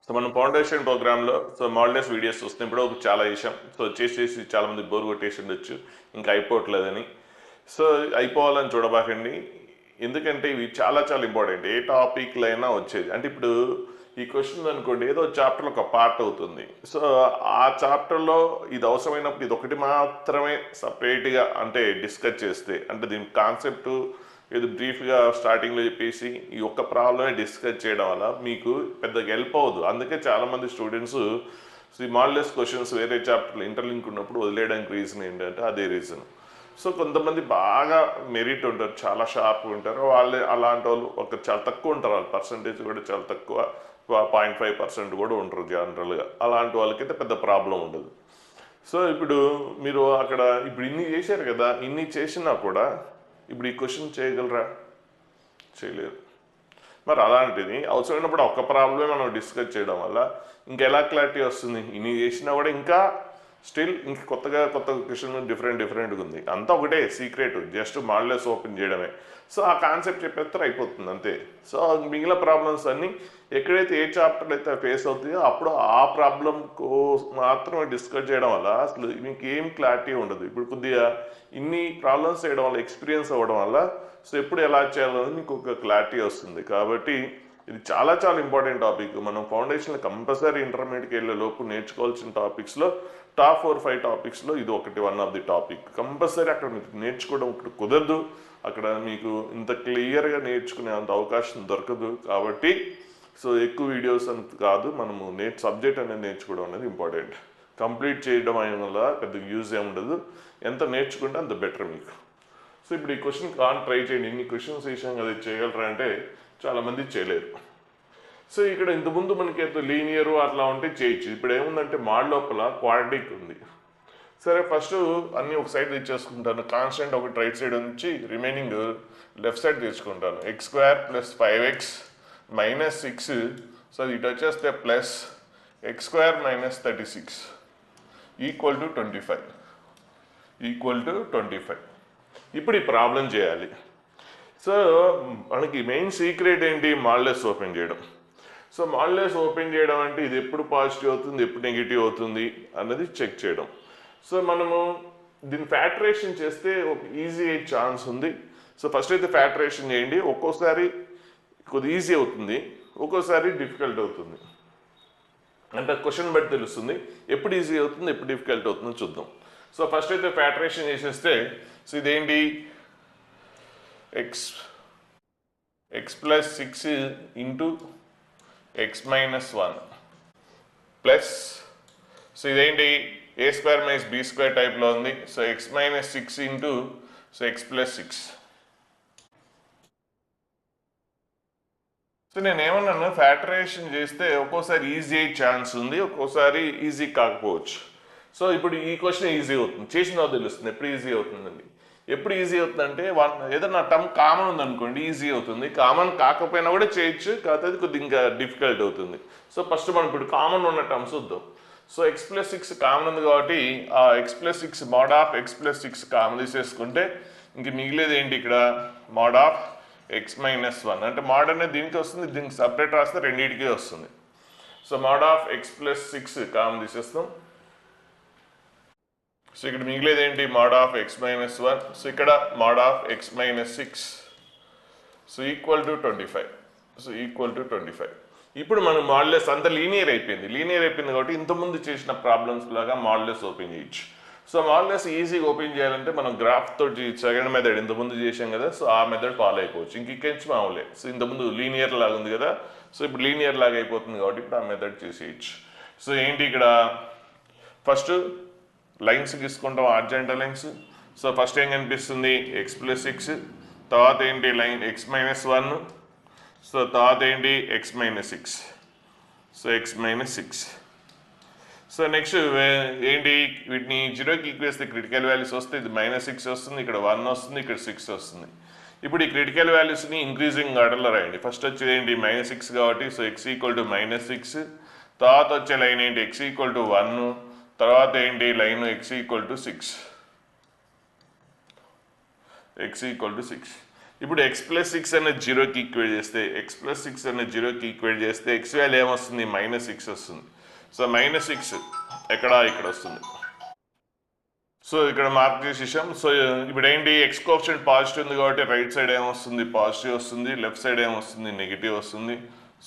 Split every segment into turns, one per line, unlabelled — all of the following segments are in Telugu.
సో మనం ఫౌండేషన్ ప్రోగ్రామ్లో మాడ్యులస్ వీడియోస్ వస్తున్నప్పుడు చాలా చేసాం. చేసి చాలా మంది బోర్ కొట్టేసి ఉండొచ్చు, ఇంకా అయిపోవట్లేదని. అయిపోవాలని చూడబాకండి, ఎందుకంటే ఇవి చాలా చాలా ఇంపార్టెంట్. ఏ టాపిక్లో అయినా వచ్చేది. అంటే ఇప్పుడు ఈ క్వశ్చన్ అనుకోండి, ఏదో చాప్టర్లో ఒక పార్ట్ అవుతుంది. ఆ చాప్టర్లో ఇది అవసరమైనప్పుడు ఇది ఒకటి మాత్రమే సపరేట్గా అంటే డిస్కస్ చేస్తే, అంటే దీని కాన్సెప్ట్ ఏదో బ్రీఫ్గా స్టార్టింగ్లో చెప్పేసి ఈ ఒక్క ప్రాబ్లమే డిస్కస్ చేయడం వల్ల మీకు పెద్దగా హెల్ప్ అవ్వదు. అందుకే చాలామంది స్టూడెంట్స్ ఈ మాడ్యులస్ క్వశ్చన్స్ వేరే చాప్టర్లో ఇంటర్లింక్ ఉన్నప్పుడు వదిలేయడానికి రీజన్ ఏంటంటే అదే రీజన్. కొంతమంది బాగా మెరిట్ ఉంటారు, చాలా షార్ప్గా ఉంటారు, వాళ్ళే అలాంటి వాళ్ళు చాలా తక్కువ ఉంటారు. వాళ్ళ పర్సంటేజ్ కూడా చాలా తక్కువ, 0.5% కూడా ఉంటారు జనరల్గా. అలాంటి వాళ్ళకైతే పెద్ద ప్రాబ్లం ఉండదు. ఇప్పుడు మీరు అక్కడ ఇప్పుడు ఇన్ని చేశారు కదా, ఇన్ని చేసినా కూడా ఇప్పుడు ఈ క్వశ్చన్ చేయగలరా? చేయలేరు. మరి అలాంటిది అవసరమైనప్పుడు ఒక్క ప్రాబ్లమే మనం డిస్కస్ చేయడం వల్ల ఇంకెలా క్లారిటీ వస్తుంది? ఇన్ని చేసినా కూడా ఇంకా స్టిల్ ఇంక కొత్త క్వశ్చన్ డిఫరెంట్గా ఉంది. అంతా ఒకటే సీక్రెట్, జస్ట్ మాడ్యులస్ ఓపెన్ చేయడమే. ఆ కాన్సెప్ట్ చెప్పేస్తారు, అయిపోతుంది అంతే. మిగిలిన ప్రాబ్లమ్స్ అన్నీ ఎక్కడైతే ఏ చాప్టర్లో అయితే ఫేస్ అవుతుందో అప్పుడు ఆ ప్రాబ్లం మాత్రమే డిస్కస్ చేయడం వల్ల అసలు మీకు ఏం క్లారిటీ ఉండదు. ఇప్పుడు కొద్దిగా ఇన్ని ప్రాబ్లమ్స్ చేయడం వల్ల ఎక్స్పీరియన్స్ అవ్వడం వల్ల ఎప్పుడు ఎలా చేయాలనేది మీకు ఒక క్లారిటీ వస్తుంది. కాబట్టి ఇది చాలా చాలా ఇంపార్టెంట్ టాపిక్. మనం ఫౌండేషన్లో కంపల్సరీ ఇంటర్మీడియట్కి వెళ్ళే లోపు నేర్చుకోవాల్సిన టాపిక్స్లో టాప్ 4-5 టాపిక్స్లో ఇది ఒకటి, one of the topic. Compulsory అక్కడ మీకు నేర్చుకోవడం ఒకటి కుదరదు. అక్కడ మీకు ఇంత క్లియర్గా నేర్చుకునే అంత అవకాశం దొరకదు. కాబట్టి ఎక్కువ వీడియోస్ అంత కాదు, మనము సబ్జెక్ట్ అనేది నేర్చుకోవడం అనేది ఇంపార్టెంట్. కంప్లీట్ చేయడం అయిన వల్ల పెద్దగా యూజ్ ఏమి ఉండదు. ఎంత నేర్చుకుంటే అంత బెటర్ మీకు. ఇప్పుడు ఈ క్వశ్చన్ ట్రై చేయండి. ఇన్ని క్వశ్చన్స్ వేసాం కదా, చేయగలరా అంటే చాలామంది చేయలేరు. ఇక్కడ ఇంతకుముందు మనకి ఏదో లీనియర్ అట్లా ఉంటే చేయొచ్చు. ఇప్పుడు ఏముందంటే మాడ్ లోపల క్వాడ్రాటిక్ ఉంది. సరే, ఫస్ట్ అన్నీ ఒక సైడ్ తెచ్చేసుకుంటాను. కాన్స్టెంట్ ఒకటి రైట్ సైడ్ నుంచి రిమైనింగ్ లెఫ్ట్ సైడ్ తెచ్చుకుంటాను. x² + 5x - 6. ఇటు వచ్చేస్తే ప్లస్ x² - 36 = 25. ఇప్పుడు ఈ ప్రాబ్లం చేయాలి. మనకి మెయిన్ సీక్రెట్ ఏంటి? మాడ్యులస్ ఓపెన్ చేయడం. మాడ్యులస్ ఓపెన్ చేయడం అంటే ఇది ఎప్పుడు పాజిటివ్ అవుతుంది, ఎప్పుడు నెగిటివ్ అవుతుంది అన్నది చెక్ చేయడం. మనము దీన్ని ఫ్యాక్టరేషన్ చేస్తే ఒక ఈజీ అయ్యే ఛాన్స్ ఉంది. ఫస్ట్ అయితే ఫ్యాక్టరేషన్ చేయండి. ఒక్కోసారి కొద్దిగా ఈజీ అవుతుంది, ఒక్కోసారి డిఫికల్ట్ అవుతుంది. అంటే క్వశ్చన్ బట్టి తెలుస్తుంది ఎప్పుడు ఈజీ అవుతుంది, ఎప్పుడు డిఫికల్ట్ అవుతుందో చూద్దాం. ఫస్ట్ అయితే ఫ్యాక్టరేషన్ చేసేస్తే ఇదేంటి? x + 6 × x - 1 ప్లస్ ఇదేంటి? a² - b² టైప్లో ఉంది. x - 6 × x + 6. నేను ఏమన్నాను, ఫ్యాక్టరేషన్ చేస్తే ఒక్కోసారి ఈజీ అయ్యే ఛాన్స్ ఉంది, ఒక్కోసారి ఈజీ కాకపోవచ్చు. ఇప్పుడు ఈ క్వశ్చన్ ఈజీ అవుతుంది, చేసిన తెలుస్తుంది ఎప్పుడు ఈజీ అవుతుందండి. ఎప్పుడు ఈజీ అవుతుందంటే ఏదైనా టర్మ్ కామన్ ఉందనుకోండి ఈజీ అవుతుంది. కామన్ కాకపోయినా కూడా చేయొచ్చు, కాకపోతే కొద్దిగా ఇంకా డిఫికల్ట్ అవుతుంది. ఫస్ట్ మనం ఇప్పుడు కామన్ ఉన్న టర్మ్స్ వద్దాం. x + 6 కామన్ ఉంది కాబట్టి ఆ x + 6 mod of x + 6 common తీసేసుకుంటే ఇంక మిగిలేదు ఏంటి? ఇక్కడ mod of x - 1. అంటే mod అనేది దీనికి వస్తుంది, దీనికి సపరేట్ రాస్తే రెండింటికి వస్తుంది. mod of x + 6 కామన్ తీసేస్తాం. ఇక్కడ మిగిలేదు ఏంటి? mod of x - 1. ఇక్కడ mod of x - 6 = 25. ఇప్పుడు మనం మాడ్యులస్ అంత లీనియర్ అయిపోయింది కాబట్టి ఇంతకుముందు చేసిన ప్రాబ్లమ్స్ లాగా మాడ్యులస్ ఓపెన్ చేయొచ్చు. మాడ్యులస్ ఈజీగా ఓపెన్ చేయాలంటే మనం గ్రాఫ్ తోటి సెకండ్ మెథడ్ ఇంతకుముందు చేసాం కదా, ఆ మెథడ్ ఫాలో అయిపోవచ్చు. ఇంకెంచి మామూలే. ఇంతకుముందు లీనియర్ లాగా ఉంది కదా, ఇప్పుడు లీనియర్ లాగా అయిపోతుంది కాబట్టి ఇప్పుడు ఆ మెథడ్ చేసేయచ్చు. ఏంటి ఇక్కడ? ఫస్ట్ లైన్స్ తీసుకుంటాం, హారిజాంటల్ లైన్స్. ఫస్ట్ ఏం కనిపిస్తుంది? x + 6. తర్వాత ఏంటి? Line x - 1. తర్వాత ఏంటి? x - 6. x - 6. నెక్స్ట్ ఏంటి? వీటిని 0కి ఈక్వేస్తే క్రిటికల్ వాల్యూస్ వస్తే ఇది -6 వస్తుంది, ఇక్కడ 1 వస్తుంది, ఇక్కడ 6 వస్తుంది. ఇప్పుడు ఈ క్రిటికల్ వాల్యూస్ని ఇంక్రీజింగ్ ఆర్డర్లో రాయండి. ఫస్ట్ వచ్చేది ఏంటి? -6 కాబట్టి x = -6. తర్వాత వచ్చే లైన్ ఏంటి? x = 1. తర్వాత ఏంటి? Line x = 6. ఇప్పుడు x+6 అనేది 0కి ఈక్వేట్ చేస్తే x+6 అనేది 0కి ఈక్వేట్ చేస్తే x వాల్యూ ఏమొస్తుంది -6 వస్తుంది. సో -6 ఇక్కడ వస్తుంది. సో ఇక్కడ మార్క్ చేసేసాం. సో ఇప్పుడు ఏంటి x కోఎఫిషియంట్ పాజిటివ్ ఉంది కాబట్టి రైట్ సైడ్ ఏమొస్తుంది పాజిటివ్ వస్తుంది, లెఫ్ట్ సైడ్ ఏమొస్తుంది నెగిటివ్ వస్తుంది.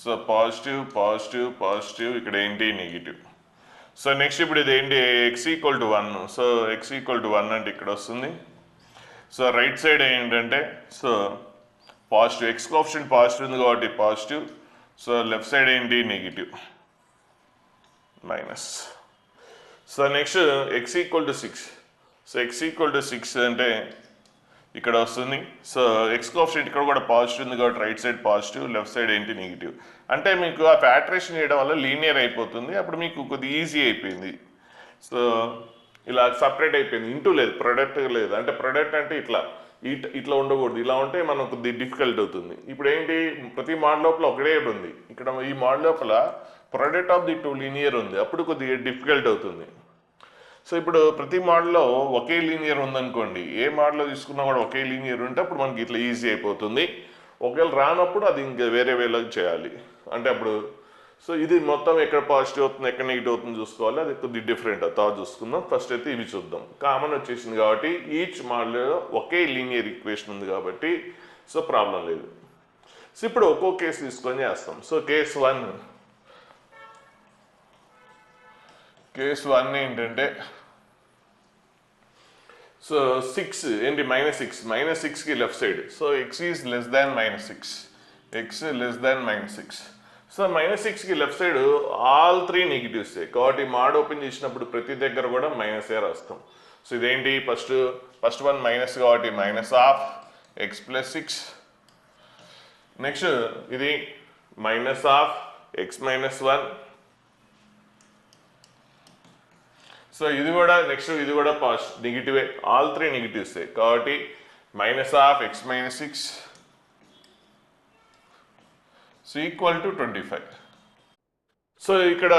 సో పాజిటివ్ పాజిటివ్ పాజిటివ్ ఇక్కడ ఏంటి నెగిటివ్. సో నెక్స్ట్ ఇప్పుడు ఇది ఏంటి x=1. సో x=1 అంటే ఇక్కడ వస్తుంది. సో రైట్ సైడ్ ఏంటంటే so positive x coefficient positive ఉంది కాబట్టి పాజిటివ్. సో లెఫ్ట్ సైడ్ ఏంటి negative minus. So next x=6. So x=6 అంటే ఇక్కడ వస్తుంది. సో x కోఎఫిషియంట్ ఇక్కడ కూడా పాజిటివ్ ఉంది కాబట్టి right side positive, left side ఏంటి నెగిటివ్. అంటే మీకు ఆ ఫ్యాక్టరేషన్ చేయడం వల్ల లీనియర్ అయిపోతుంది. అప్పుడు మీకు కొద్దిగా ఈజీ అయిపోయింది. సో ఇలా సపరేట్ అయిపోయింది, ఇంటూ లేదు, ప్రొడక్ట్ లేదు. అంటే ప్రొడక్ట్ అంటే ఇట్లా ఉండకూడదు, ఇలా ఉంటే మనకు కొద్దిగా డిఫికల్ట్ అవుతుంది. ఇప్పుడు ఏంటి ప్రతి మోడ్ లోపల ఒకటే ఉంది, ఇక్కడ ఈ మోడ్ లోపల product of the two linear ఉంది, అప్పుడు కొద్దిగా డిఫికల్ట్ అవుతుంది. సో ఇప్పుడు ప్రతి మోడల్లో ఒకే లీనియర్ ఉందనుకోండి, ఏ మోడల్లో తీసుకున్నా కూడా ఒకే లీనియర్ ఉంటే అప్పుడు మనకి ఇట్లా ఈజీ అయిపోతుంది. ఒకవేళ రానప్పుడు అది ఇంకా వేరే వేలో చేయాలి. అంటే అప్పుడు సో ఇది మొత్తం ఎక్కడ పాజిటివ్ అవుతుంది ఎక్కడ నెగిటివ్ అవుతుంది చూసుకోవాలి. అది కొద్దిగా డిఫరెంట్ తర్వాత చూసుకుందాం. ఫస్ట్ అయితే ఇవి చూద్దాం. కామన్ వచ్చేసింది కాబట్టి ఈచ్ మోడల్లో ఒకే లీనియర్ ఈక్వేషన్ ఉంది కాబట్టి సో ప్రాబ్లం లేదు. సో ఇప్పుడు ఒక్కో కేసు తీసుకొని చేస్తాం. సో కేసు 1 ఏంటంటే సో 6 ఏంటి -6కి left side. So x is less than -6, x less than -6. So -6కి లెఫ్ట్ సైడ్ ఆల్ 3 నెగిటివ్స్ కాబట్టి మాడ్ ఓపెన్ చేసినప్పుడు ప్రతి దగ్గర కూడా మైనసే రాస్తాం. సో ఇదేంటి ఫస్ట్ వన్ మైనస్ కాబట్టి -(x+6). నెక్స్ట్ ఇది -(x-1). సో ఇది కూడా నెక్స్ట్ ఇది కూడా నెగిటివే, ఆల్ 3 నెగిటివ్సే కాబట్టి -(x-6) so equal to 25. So ఇక్కడ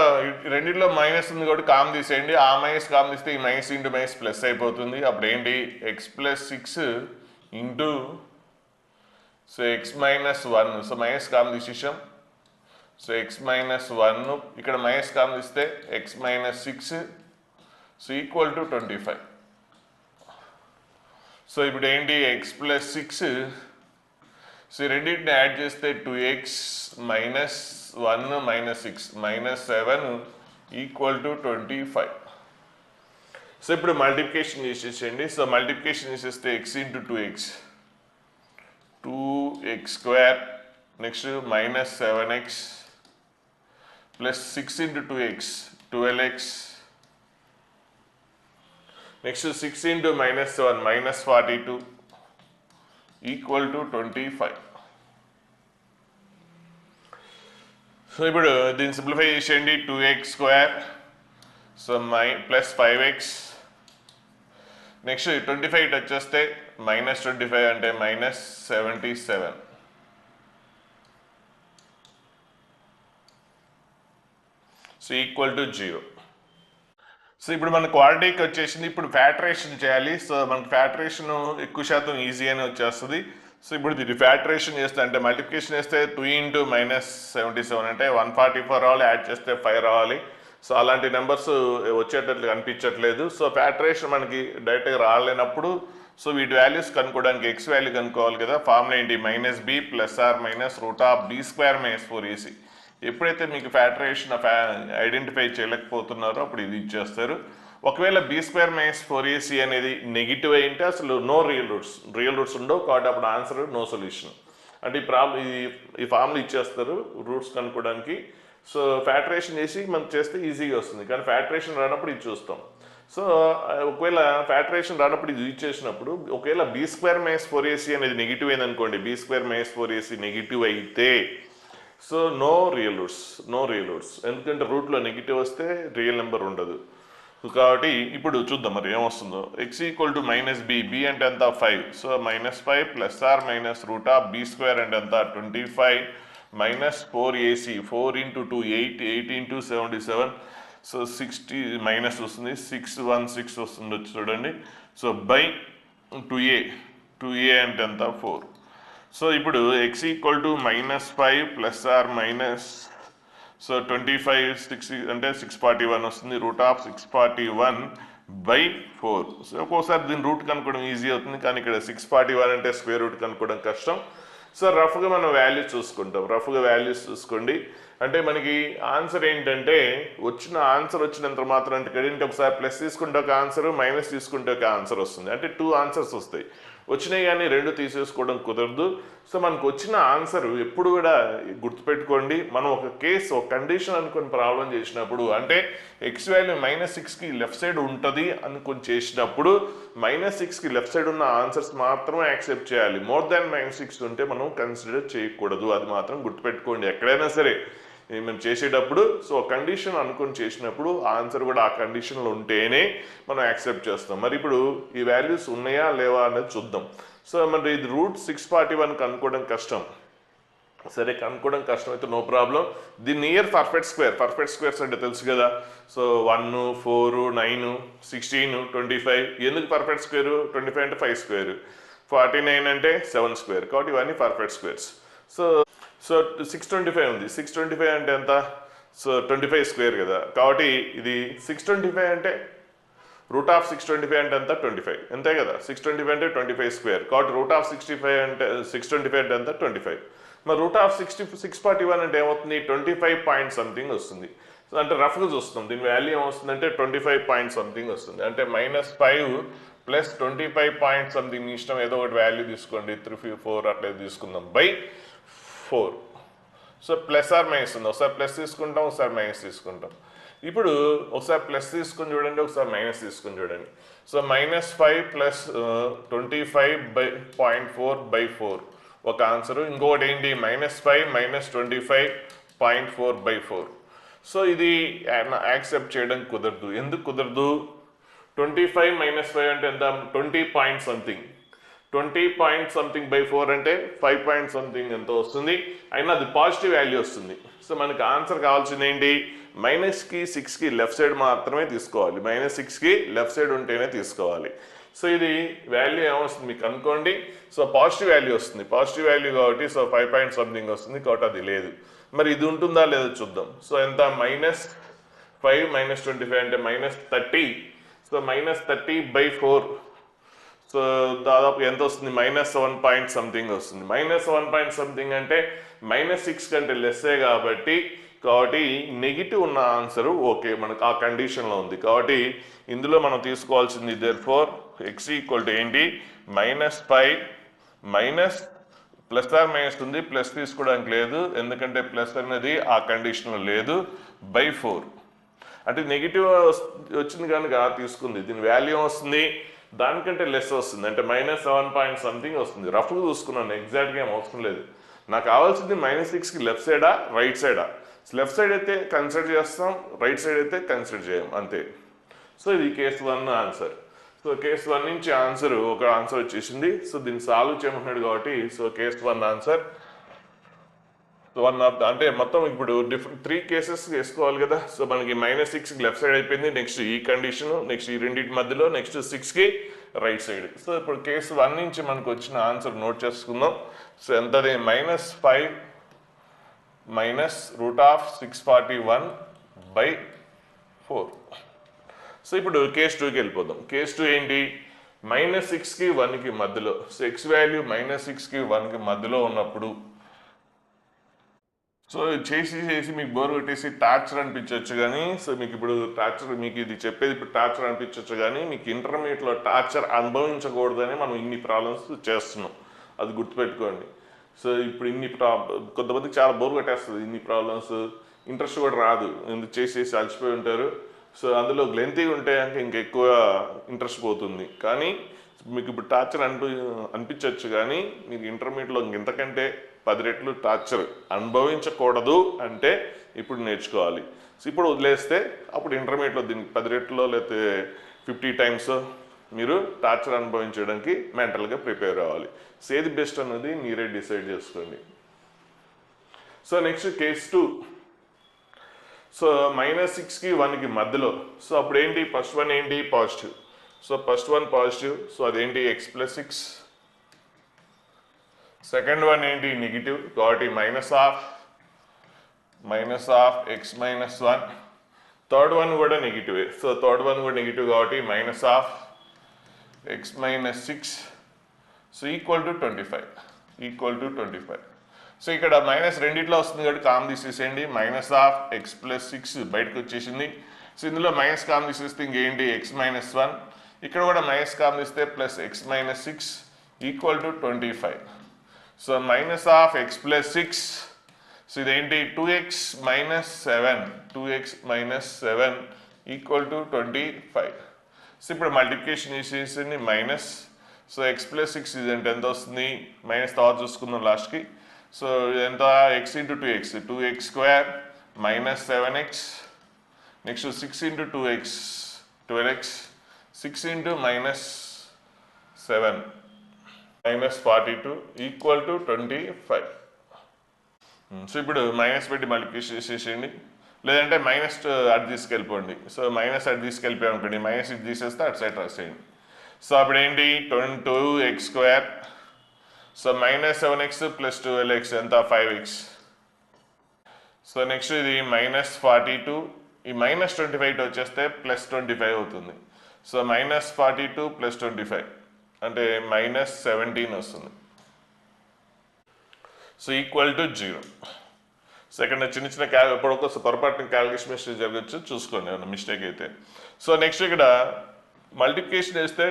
రెండిట్లో మైనస్ ఉంది కాబట్టి కామ్ తీసేయండి. ఆ మైనస్ కామ్ తీస్తే ఈ మైనస్ ఇంటూ మైనస్ ప్లస్ అయిపోతుంది. అప్పుడు ఏంటి x+6 into so x-1. So minus కామ్ తీసేసాం. సో x-1 ఇక్కడ మైనస్ కామ్ తీస్తే x-6 so equal to 25. So ఇప్పుడు ఏంటి x+6 సో రెండింటిని యాడ్ చేస్తే 2x - 1 - 6 -7 ఈక్వల్ టు 25. సో ఇప్పుడు మల్టిప్లికేషన్ చేసేసేయండి. సో మల్టిప్లికేషన్ చేసేస్తే x into 2x 2x², next -7x plus 6 into 2x 12x, next 6 into -7 -42 equal to 25. So ఇప్పుడు దీన్ని సింప్లిఫై చేసేయండి. 2x² so plus 5x, next 25 ఇటు వచ్చేస్తే -25 అంటే -77. So equal to 0. సో ఇప్పుడు మన క్వాలిటీకి వచ్చేసింది. ఇప్పుడు ఫ్యాక్టరేషన్ చేయాలి. సో మనకి ఫ్యాక్టరేషన్ ఎక్కువ శాతం ఈజీ అని వచ్చేస్తుంది. సో ఇప్పుడు ఇది ఫ్యాక్టరేషన్ చేస్తే అంటే మల్టిప్లికేషన్ చేస్తే 2 ఇంటూ -77 అంటే 144 రావాలి, యాడ్ చేస్తే 5 రావాలి. సో అలాంటి నెంబర్స్ వచ్చేటట్లు కనిపించట్లేదు. సో ఫ్యాక్టరేషన్ మనకి డైరెక్ట్గా రాలేనప్పుడు సో వీటి వాల్యూస్ కనుక్కోవడానికి ఎక్స్ వాల్యూ కనుక్కోవాలి కదా. ఫార్ములా ఏంటి -b + r -√b² - 4ac. ఎప్పుడైతే మీకు ఫ్యాక్టరేషన్ ఐడెంటిఫై చేయలేకపోతున్నారో అప్పుడు ఇది ఇచ్చేస్తారు. ఒకవేళ b² - 4ac అనేది నెగిటివ్ అయింటే అసలు నో రియల్ రూట్స్ ఉండవు కాబట్టి అప్పుడు ఆన్సర్ నో సొల్యూషన్. అంటే ఈ ఫార్ములా ఇచ్చేస్తారు రూట్స్ కనుక్కోవడానికి. సో ఫ్యాక్టరేషన్ చేసి మనం చేస్తే ఈజీగా వస్తుంది, కానీ ఫ్యాక్టరేషన్ రానప్పుడు ఇది చూస్తాం. సో ఒకవేళ ఫ్యాక్టరేషన్ రానప్పుడు ఇది యూజ్ చేసినప్పుడు ఒకవేళ b² - 4ac అనేది నెగిటివ్ అయిందనుకోండి, b² - 4ac నెగిటివ్ అయితే సో నో రియల్ రూట్స్ ఎందుకంటే రూట్లో నెగిటివ్ వస్తే రియల్ నెంబర్ ఉండదు. కాబట్టి ఇప్పుడు చూద్దాం మరి ఏమొస్తుందో. x = -b, b అంటే ఎంత 5. సో -5 + r -√b² అంటే ఎంత 25 -4ac 4 × 2 8 8 × 77 సో 60 మైనస్ వస్తుంది 616 వస్తుంది చూడండి. సో బై 2a అంటే ఎంత 4. సో ఇప్పుడు x equal to -5 plus or minus so 25 6 అంటే 641 వస్తుంది. √641/4. సో ఒక్కోసారి దీని రూట్ కనుక్కోవడం ఈజీ అవుతుంది, కానీ ఇక్కడ 641 అంటే స్క్వేర్ రూట్ కనుక్కోవడం కష్టం. సో రఫ్గా మనం వాల్యూస్ చూసుకుంటాం. రఫ్గా వాల్యూస్ చూసుకోండి. అంటే మనకి ఆన్సర్ ఏంటంటే ఆన్సర్ వచ్చినంత మాత్రం అంటే ఇక్కడ ఒకసారి ప్లస్ తీసుకుంటే ఒక ఆన్సర్, మైనస్ తీసుకుంటే ఒక ఆన్సర్ వస్తుంది. అంటే 2 ఆన్సర్స్ వస్తాయి. వచ్చినాయి కానీ 2 తీసేసుకోవడం కుదరదు. సో మనకు వచ్చిన ఆన్సర్ ఎప్పుడు కూడా గుర్తుపెట్టుకోండి, మనం ఒక కండిషన్ అనుకుని ప్రాబ్లం చేసినప్పుడు, అంటే ఎక్స్ వాల్యూ -6కి లెఫ్ట్ సైడ్ ఉంటుంది అనుకుని చేసినప్పుడు -6కి లెఫ్ట్ సైడ్ ఉన్న ఆన్సర్స్ మాత్రమే యాక్సెప్ట్ చేయాలి. మోర్ దాన్ -6 ఉంటే మనం కన్సిడర్ చేయకూడదు. అది మాత్రం గుర్తుపెట్టుకోండి ఎక్కడైనా సరే మేము చేసేటప్పుడు. సో కండిషన్ అనుకుని చేసినప్పుడు ఆన్సర్ కూడా ఆ కండిషన్లో ఉంటేనే మనం యాక్సెప్ట్ చేస్తాం. మరి ఇప్పుడు ఈ వాల్యూస్ ఉన్నాయా లేవా అనేది చూద్దాం. సో మరి ఇది √641 కనుక్కోవడం కష్టం. సరే, కనుక్కోవడం కష్టం అయితే no problem. The near perfect squares అంటే తెలుసు కదా. సో 1, 4, 9, 16, 25. ఎందుకు పర్ఫెక్ట్ స్క్వేర్? 25 అంటే 5 స్క్వేర్, 49 అంటే 7 స్క్వేర్. కాబట్టి ఇవన్నీ పర్ఫెక్ట్ స్క్వేర్స్. సో 625 ఉంది. 625 అంటే ఎంత? సో 25 స్క్వేర్ కదా. కాబట్టి ఇది 625 అంటే √625 అంటే ఎంత? 25. అంతే కదా. 625 అంటే 25 స్క్వేర్. కాబట్టి √65 అంటే 625 అంటే ఎంత? 25. మరి √641 అంటే ఏమవుతుంది? 25 పాయింట్ సంథింగ్ వస్తుంది. సో అంటే రఫ్గా చూస్తాం, దీని వాల్యూ ఏమొస్తుందంటే 25 పాయింట్ సంథింగ్ వస్తుంది. అంటే -5 ప్లస్ 25 పాయింట్ సంథింగ్, ఇష్టం ఏదో ఒకటి వాల్యూ తీసుకోండి, 3, 4 అట్లా తీసుకుందాం, /4. సో ప్లస్ ఆర్ మైనస్ ఉంది. ఒకసారి ప్లస్ తీసుకుంటాం, ఒకసారి మైనస్ తీసుకుంటాం. ఇప్పుడు ఒకసారి ప్లస్ తీసుకుని చూడండి, ఒకసారి మైనస్ తీసుకుని చూడండి. సో -5 ప్లస్ 25/0.4/4 ఒక ఆన్సరు. ఇంకొకటి ఏంటి? -5 - 25.4/4. సో ఇది యాక్సెప్ట్ చేయడం కుదరదు. ఎందుకు కుదరదు? 25 - 5 అంటే ఎంత? 20 పాయింట్ సంథింగ్. 20 పాయింట్ సంథింగ్ /4 అంటే 5 పాయింట్ సంథింగ్ ఎంతో వస్తుంది. అయినా అది పాజిటివ్ వాల్యూ వస్తుంది. సో మనకి ఆన్సర్ కావాల్సింది ఏంటి? -6కి 6కి లెఫ్ట్ సైడ్ మాత్రమే తీసుకోవాలి. -6కి లెఫ్ట్ సైడ్ ఉంటేనే తీసుకోవాలి. సో ఇది వాల్యూ ఏమొస్తుంది మీకు అనుకోండి. సో పాజిటివ్ వాల్యూ వస్తుంది. పాజిటివ్ వాల్యూ కాబట్టి సో 5 పాయింట్ సంథింగ్ వస్తుంది. కాబట్టి అది లేదు. మరి ఇది ఉంటుందా లేదో చూద్దాం. సో ఎంత? -5 - 25 అంటే -30. సో -30/4. సో దాదాపు ఎంత వస్తుంది? -1 పాయింట్ సంథింగ్ వస్తుంది. -1 పాయింట్ సంథింగ్ అంటే -6 కంటే లెస్సే కాబట్టి నెగిటివ్ ఉన్న ఆన్సరు ఓకే, మనకు ఆ కండిషన్లో ఉంది. కాబట్టి ఇందులో మనం తీసుకోవాల్సింది దేర్ఫోర్ x ఈక్వల్ టు ఏంటి? -5 మైనస్ ప్లస్ ఆర్ మైనస్ ఉంది, ప్లస్ తీసుకోవడానికి లేదు ఎందుకంటే ప్లస్ అనేది ఆ కండిషన్లో లేదు, /4. అంటే నెగిటివ్ వచ్చింది కనుక తీసుకుంది. దీని వాల్యూ వస్తుంది దానికంటే లెస్ వస్తుంది, అంటే -7 పాయింట్ సంథింగ్ వస్తుంది. రఫ్గా చూసుకున్నాను, ఎగ్జాక్ట్గా ఏం అవసరం లేదు. నాకు కావాల్సింది -6కి లెఫ్ట్ సైడా రైట్ సైడా? లెఫ్ట్ సైడ్ అయితే కన్సిడర్ చేస్తాం, రైట్ సైడ్ అయితే కన్సిడర్ చేయం, అంతే. సో ఇది కేస్ 1 ఆన్సర్. సో కేస్ 1 నుంచి ఒక ఆన్సర్ వచ్చేసింది. సో దీన్ని సాల్వ్ చేయమంటున్నాడు కాబట్టి so case 1 answer. So 1 of అంటే మొత్తం ఇప్పుడు 3 కేసెస్ వేసుకోవాలి కదా. సో మనకి -6కి లెఫ్ట్ సైడ్ అయిపోయింది, నెక్స్ట్ ఈ కండిషన్, నెక్స్ట్ ఈ రెండింటి మధ్యలో, నెక్స్ట్ 6కి రైట్ సైడ్. సో ఇప్పుడు కేసు 1 నుంచి మనకు వచ్చిన ఆన్సర్ నోట్ చేసుకుందాం. సో ఎంతది? -5 మైనస్ √641/4. సో ఇప్పుడు కేస్ 2కి వెళ్ళిపోదాం. కేస్ 2 ఏంటి? -6కి 1కి మధ్యలో. సో x వాల్యూ -6కి 1కి మధ్యలో ఉన్నప్పుడు సో చేసి మీకు బోర్ కొట్టేసి టార్చర్ అనిపించవచ్చు కానీ, సో మీకు ఇప్పుడు టార్చర్, మీకు ఇది చెప్పేది ఇప్పుడు టార్చర్ అనిపించవచ్చు కానీ మీకు ఇంటర్మీడియట్లో టార్చర్ అనుభవించకూడదని మనం ఇన్ని ప్రాబ్లమ్స్ చేస్తున్నాం, అది గుర్తుపెట్టుకోండి. సో ఇప్పుడు కొంతమందికి చాలా బోర్ కొట్టేస్తుంది ఇన్ని ప్రాబ్లమ్స్, ఇంట్రెస్ట్ కూడా రాదు, ఎందుకు చేసేసి అలసిపోయి ఉంటారు. సో అందులో లెంతీగా ఉంటే ఇంకా ఎక్కువ ఇంట్రెస్ట్ పోతుంది. కానీ మీకు ఇప్పుడు టార్చర్ అనిపించవచ్చు కానీ మీకు ఇంటర్మీడియట్లో ఇంతకంటే 10 రెట్లు టార్చర్ అనుభవించకూడదు అంటే ఇప్పుడు నేర్చుకోవాలి. సో ఇప్పుడు వదిలేస్తే అప్పుడు ఇంటర్మీడియట్లో దీనికి 10 రెట్లో లేకపోతే 50 టైమ్స్ మీరు టార్చర్ అనుభవించడానికి మెంటల్గా ప్రిపేర్ అవ్వాలి. సో ఏది బెస్ట్ అన్నది మీరే డిసైడ్ చేసుకోండి. So next case 2. సో -6కి 1కి మధ్యలో. సో అప్పుడు ఏంటి? ఫస్ట్ వన్ ఏంటి? Positive. So first one positive. So అదేంటి? x + 6. సెకండ్ వన్ ఏంటి నెగిటివ్ కాబట్టి minus of X minus 1. Third one కూడా నెగిటివే, సో థర్డ్ వన్ కూడా నెగిటివ్ కాబట్టి minus of X minus 6 so equal to 25. So ఇక్కడ మైనస్ రెండిట్లో వస్తుంది కాబట్టి కామ్ తీసేసేయండి. మైనస్ ఆఫ్ ఎక్స్ ప్లస్ 6 బయటకు వచ్చేసింది. సో ఇందులో మైనస్ కామ్ తీసేస్తే ఇంకేంటి ఎక్స్ మైనస్ 1, ఇక్కడ కూడా మైనస్ కామ్ తీస్తే plus X minus 6 equal to 25. So minus of X plus 6 so ఇదేంటి 2x minus 7 equal to 25. So ఇప్పుడు మల్టిప్లికేషన్ చేసేసింది మైనస్. సో ఎక్స్ ప్లస్ 6 ఇదంటే ఎంత వస్తుంది, మైనస్ తర్వాత చూసుకుందాం లాస్ట్కి. సో ఎంత X into 2x square minus 7x, next 6 into 2x 12x, 6 into minus 7 minus 42 equal to 25. So ఇప్పుడు మైనస్ పెట్టి మల్టిప్లికేషన్ చేసేసేయండి, లేదంటే మైనస్ అటు తీసుకెళ్ళిపోండి. సో మైనస్ అటు తీసుకెళ్ళిపోయాం అనుకోండి, మైనస్ ఇటు తీసేస్తే అటు సైడ్ రాసేయండి. సో అప్పుడు ఏంటి 2x square, so minus 7x plus 12x ఎంత 5x. సో నెక్స్ట్ ఇది మైనస్ 42, ఈ మైనస్ 25 వచ్చేస్తే ప్లస్ 25 అవుతుంది. సో మైనస్ 42 ప్లస్ 25 అంటే మైనస్ 17 వస్తుంది. So equal to 0. సెకండ్ చిన్న ఎప్పుడొక పొరపాటున క్యాలిక్యులేషన్ మిస్టేక్ జరగచ్చు, చూసుకోండి ఏమన్నా మిస్టేక్ అయితే. సో నెక్స్ట్ ఇక్కడ మల్టిప్లికేషన్ చేస్తే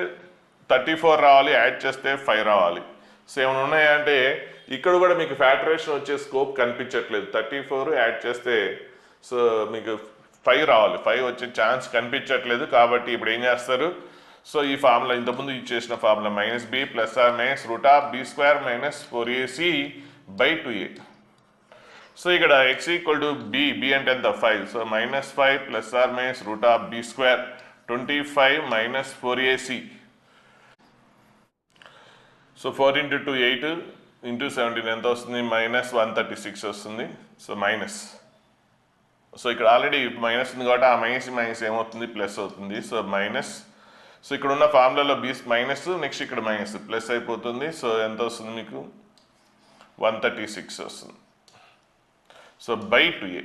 34 రావాలి, యాడ్ చేస్తే 5 రావాలి. సో ఏమైనా ఉన్నాయా అంటే ఇక్కడ కూడా మీకు ఫ్యాక్టరేషన్ వచ్చే స్కోప్ కనిపించట్లేదు. 34 యాడ్ చేస్తే సో మీకు 5 రావాలి, 5 వచ్చే ఛాన్స్ కనిపించట్లేదు. కాబట్టి ఇప్పుడు ఏం చేస్తారు, సో ఈ ఫార్ములా ఇంతకుముందు ఇచ్చేసిన formula minus b plus or minus root of b square minus 4ac by 2a. So ఇక్కడ ఎక్స్ ఈక్వల్ టు బి అంటే ఎంత 5. So minus 5 plus or minus root of b square 25 minus 4ac. So 4 into 2 8 into 17 ఎంత వస్తుంది, మైనస్ 136 వస్తుంది. సో మైనస్, సో ఇక్కడ ఆల్రెడీ మైనస్ ఉంది కాబట్టి ఆ మైనస్ ఏమవుతుంది, ప్లస్ అవుతుంది. సో మైనస్, సో ఇక్కడ ఉన్న ఫార్ములాలో బి మైనస్, నెక్స్ట్ ఇక్కడ మైనస్ ప్లస్ అయిపోతుంది. సో ఎంత వస్తుంది మీకు 136 వస్తుంది. So by 2a.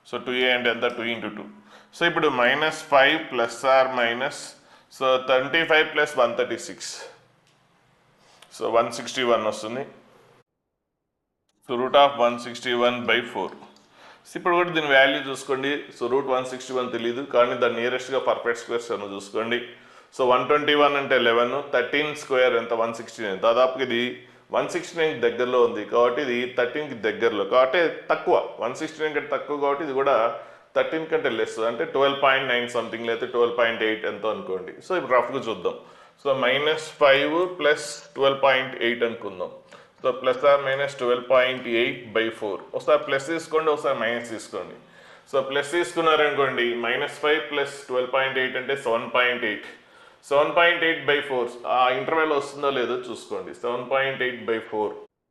So 2a అంటే ఎంత 2 ఇంటూ 2. సో ఇప్పుడు minus 5 plus or minus so 25 plus 136 so 161 వస్తుంది. So root of 161 by 4. So ఇప్పుడు కూడా దీని వాల్యూ చూసుకోండి. సో రూట్ 161 తెలియదు కానీ దాని నియరెస్ట్గా పర్ఫెక్ట్ స్క్వేర్స్ అని చూసుకోండి. సో 121 అంటే 11, 13 స్క్వేర్ ఎంత 169, దాదాపుగా ఇది 169 దగ్గరలో ఉంది కాబట్టి ఇది 13కి దగ్గరలో కాబట్టి తక్కువ, 169 కంటే తక్కువ కాబట్టి ఇది కూడా 13 కంటే లెస్ అంటే 12.9 సంథింగ్ లేదా 12.8 ఎంతో అనుకోండి. సో ఇప్పుడు రఫ్గా చూద్దాం. సో మైనస్ 5 ప్లస్ 12.8 అనుకుందాం. So plus or minus 12.8 by 4. ఒకసారి ప్లస్ తీసుకోండి, ఒకసారి మైనస్ తీసుకోండి. సో ప్లస్ తీసుకున్నారనుకోండి మైనస్ 5 ప్లస్ 12.8 అంటే 7.8. 7.8 బై 4 ఆ ఇంటర్వెల్ వస్తుందో లేదో చూసుకోండి. 7.8 బై 4.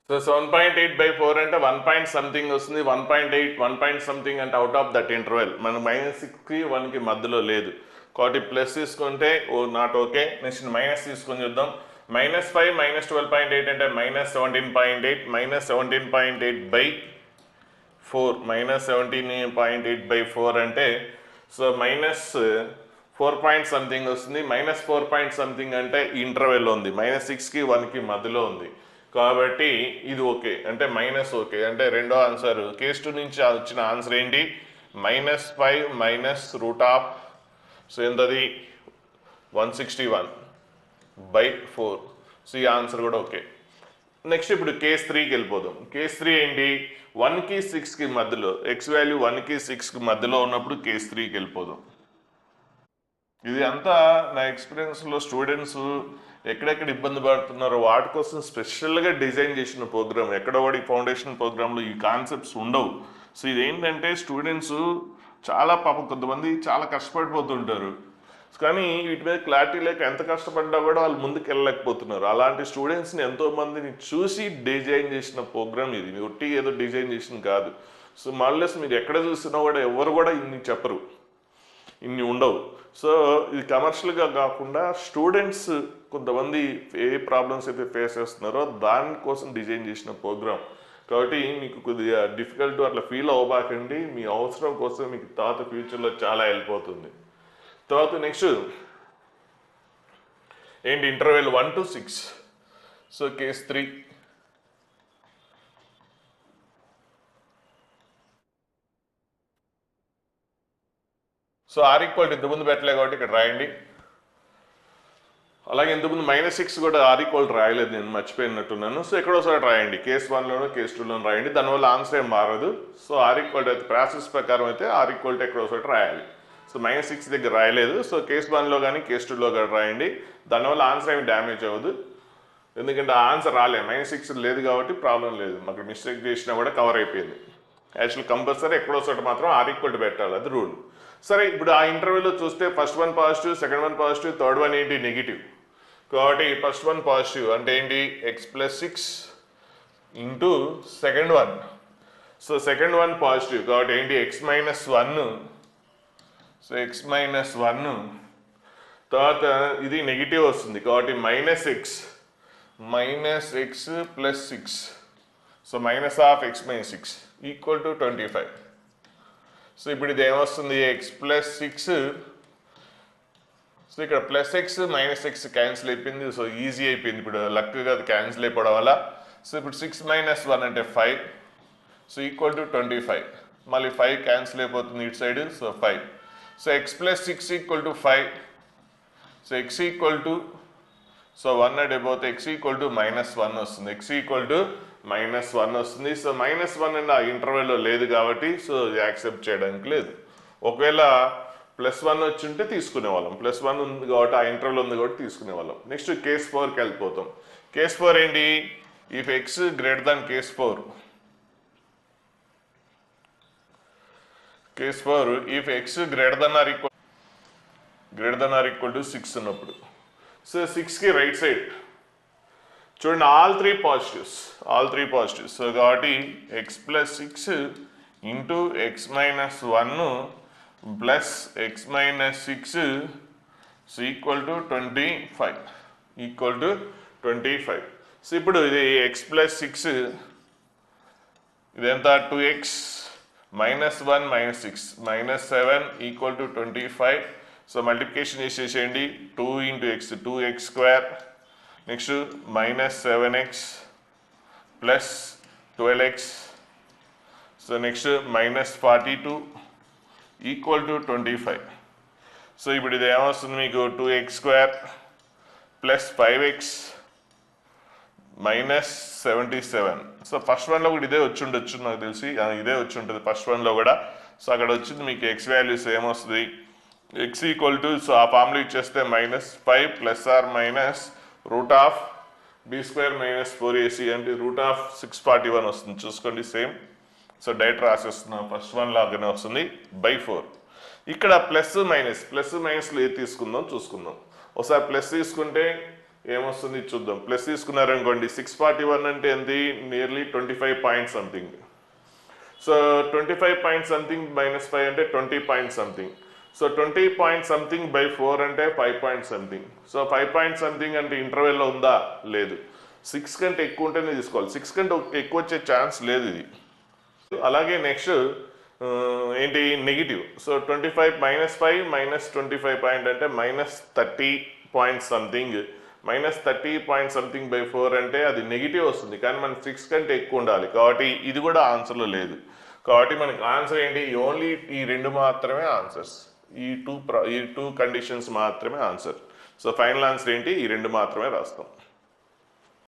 సో 7.8 బై 4 అంటే 1 పాయింట్ సంథింగ్ వస్తుంది. 1.8 1 పాయింట్ సంథింగ్ అంటే అవుట్ ఆఫ్ దట్ ఇంటర్వెల్, మన -6కి 1కి మధ్యలో లేదు కాబట్టి ప్లస్ తీసుకుంటే నాట్ ఓకే. నెక్స్ట్ మైనస్ తీసుకొని చూద్దాం. -5 మైనస్ 12.8 అంటే minus 17.8, minus 17.8 by 4, minus 17.8 by 4 అంటే సో మైనస్ 4 పాయింట్ సంథింగ్ వస్తుంది. మైనస్ 4 పాయింట్ సంథింగ్ అంటే ఇంటర్వెల్ ఉంది, -6కి 1కి మధ్యలో ఉంది కాబట్టి ఇది ఓకే అంటే మైనస్ ఓకే అంటే రెండో ఆన్సర్ కేస్ 2 నుంచి వచ్చిన ఆన్సర్ ఏంటి -5 మైనస్ రూట్ ఆఫ్ సో ఎంతది 161 బై 4. సో ఈ ఆన్సర్ కూడా ఓకే. నెక్స్ట్ ఇప్పుడు కేస్ 3కి వెళ్ళిపోదాం. కేస్ 3 ఏంటి 1కి 6కి మధ్యలో, ఎక్స్ వాల్యూ 1కి 6కి మధ్యలో ఉన్నప్పుడు కేస్ 3కి వెళ్ళిపోదాం. ఇది అంతా నా ఎక్స్పీరియన్స్లో స్టూడెంట్స్ ఎక్కడెక్కడ ఇబ్బంది పడుతున్నారో వాటి కోసం స్పెషల్గా డిజైన్ చేసిన ప్రోగ్రామ్. ఎక్కడ వాడి ఫౌండేషన్ ప్రోగ్రాంలో ఈ కాన్సెప్ట్స్ ఉండవు. సో ఇదేంటంటే స్టూడెంట్స్ చాలా పాపం కొంతమంది చాలా కష్టపడిపోతుంటారు కానీ వీటి మీద క్లారిటీ లేక ఎంత కష్టపడ్డా కూడా వాళ్ళు ముందుకు వెళ్ళలేకపోతున్నారు. అలాంటి స్టూడెంట్స్ని ఎంతోమందిని చూసి డిజైన్ చేసిన ప్రోగ్రామ్ ఇది, ఒట్టి ఏదో డిజైన్ చేసిన కాదు. సో మళ్ళీ మీరు ఎక్కడ చూసినా కూడా ఎవరు కూడా ఇన్ని చెప్పరు. ఇన్ని ఉండవు. సో ఇది కమర్షియల్గా కాకుండా స్టూడెంట్స్ కొంతమంది ఏ ప్రాబ్లమ్స్ అయితే ఫేస్ చేస్తున్నారో దానికోసం డిజైన్ చేసిన ప్రోగ్రామ్ కాబట్టి మీకు కొద్దిగా డిఫికల్ట్ అట్లా ఫీల్ అవ్వబాకండి. మీ అవసరం కోసం మీకు తర్వాత ఫ్యూచర్లో చాలా హెల్ప్ అవుతుంది. తర్వాత నెక్స్ట్ ఏంటి, interval 1 to 6. So case 3. So r equal ఇంతకుముందు పెట్టలే కాబట్టి ఇక్కడ రాయండి. అలాగే ఇంతకుముందు -6 కూడా ఆర్ ఈక్వల్ రాయలేదు, నేను మర్చిపోయినట్టున్నాను. సో ఎక్కడోసారి రాయండి, కేస్ 1లోనో కేస్ 2లోనో రాయండి, దానివల్ల ఆన్సర్ ఏం మారదు. సో ఆర్ ఈక్వల్ అయితే ప్రాసెస్ ప్రకారం అయితే ఆర్ ఈక్వల్ ఎక్కడోసారి రాయాలి. సో -6 దగ్గర రాయలేదు. సో కేస్ 1లో కానీ కేస్ 2లో కానీ రాయండి, దానివల్ల ఆన్సర్ ఏమి డ్యామేజ్ అవ్వదు. ఎందుకంటే ఆ ఆన్సర్ రాలే, -6 లేదు కాబట్టి ప్రాబ్లం లేదు, మాకు మిస్టేక్ చేసినా కూడా కవర్ అయిపోయింది. యాక్చువల్ కంపల్సరీ ఎక్కడోసారి మాత్రం ఆర్ ఈక్వల్ పెట్టాలి, అది రూల్. సరే, ఇప్పుడు ఆ ఇంటర్వ్యూలో చూస్తే first one positive, second one positive, third one ఏంటి నెగిటివ్. కాబట్టి ఫస్ట్ వన్ పాజిటివ్ అంటే ఏంటి, x+6 into second one. So second one positive కాబట్టి ఏంటి, x-1. సో x-1 తర్వాత ఇది నెగిటివ్ వస్తుంది కాబట్టి -x+6. So -(x-6) equal to 25. So ఇప్పుడు ఇది ఏమొస్తుంది, x+6. సో ఇక్కడ +x -x క్యాన్సిల్ అయిపోయింది. సో ఈజీ అయిపోయింది, ఇప్పుడు లక్గా అది క్యాన్సిల్ అయిపోవడం వల్ల. సో ఇప్పుడు 6 - 1 అంటే 5. So equal to 25. మళ్ళీ 5 క్యాన్సిల్ అయిపోతుంది ఇటు side, so 5. So x+6 equal to 5. So x equal to, so 1 అంటే పోతే x ఈక్వల్ టు -1 వస్తుంది. x ఈక్వల్ టు -1 వస్తుంది. సో -1 అండ్ ఆ ఇంటర్వెల్లో లేదు కాబట్టి సో యాక్సెప్ట్ చేయడానికి లేదు. ఒకవేళ +1 వచ్చి ఉంటే తీసుకునేవాళ్ళం, +1 ఉంది కాబట్టి ఆ ఇంటర్వెల్ ఉంది కాబట్టి తీసుకునేవాళ్ళం. నెక్స్ట్ కేస్ 4కి వెళ్ళిపోతాం. కేస్ 4 ఏంటి, if x greater than case 4. Case 4 if x greater than or equal to 6 ఉన్నప్పుడు. సో 6కి రైట్ సైడ్ చూడండి, ఆల్ త్రీ పాజిటివ్స్. సో కాబట్టి x+6 into x-1 plus x-6 so equal to 25. So ఇప్పుడు ఇది x+6 ఇదెంత, 2x -1 -6 -7 equal to 25. So multiplication చేసేసేయండి, 2 × x 2x². Next -7x plus 12x. So next -42 equal to 25. So ఇప్పుడు ఇది ఏమొస్తుంది మీకు, 2x² plus 5x -77. So first వన్లో కూడా ఇదే వచ్చి ఉండొచ్చు, నాకు తెలిసి ఇదే వచ్చి ఉంటుంది ఫస్ట్ వన్లో కూడా. సో అక్కడ వచ్చింది మీకు x వాల్యూస్ ఏమొస్తుంది, x ఈక్వల్ టు, సో ఆ ఫార్ములా ఇచ్చేస్తే -5 ± √(b² - 4ac) అంటే √641 వస్తుంది. చూసుకోండి సేమ్. సో డైరెక్ట్ రాసేస్తున్నాం, ఫస్ట్ వన్ లాగానే వస్తుంది /4. ఇక్కడ ప్లస్ మైనస్లో ఏది తీసుకుందాం చూసుకుందాం. ఒకసారి ప్లస్ తీసుకుంటే ఏమొస్తుంది చూద్దాం. ప్లస్ తీసుకున్నారనుకోండి, 641 అంటే ఎంత, nearly 25 point something. So 25 point something -5 అంటే 20 point something. So 20 point something /4 అంటే 5 point something. So 5 point something అంటే ఇంటర్వెల్లో ఉందా, లేదు. 6 కంటే ఎక్కువ ఉంటేనే తీసుకోవాలి, 6 కంటే ఎక్కువ వచ్చే ఛాన్స్ లేదు ఇది. అలాగే నెక్స్ట్ ఏంటి, నెగిటివ్. సో 25 -5 -25 పాయింట్ అంటే -30 పాయింట్ సంథింగ్. -30 పాయింట్ సంథింగ్ /4 అంటే అది నెగిటివ్ వస్తుంది, కానీ మనకి 6 కంటే ఎక్కువ ఉండాలి కాబట్టి ఇది కూడా ఆన్సర్లో లేదు. కాబట్టి మనకి ఆన్సర్ ఏంటి, ఓన్లీ ఈ 2 మాత్రమే ఆన్సర్స్, ఈ టూ కండిషన్స్ మాత్రమే ఆన్సర్. సో ఫైనల్ ఆన్సర్ ఏంటి, ఈ 2 మాత్రమే రాస్తాం.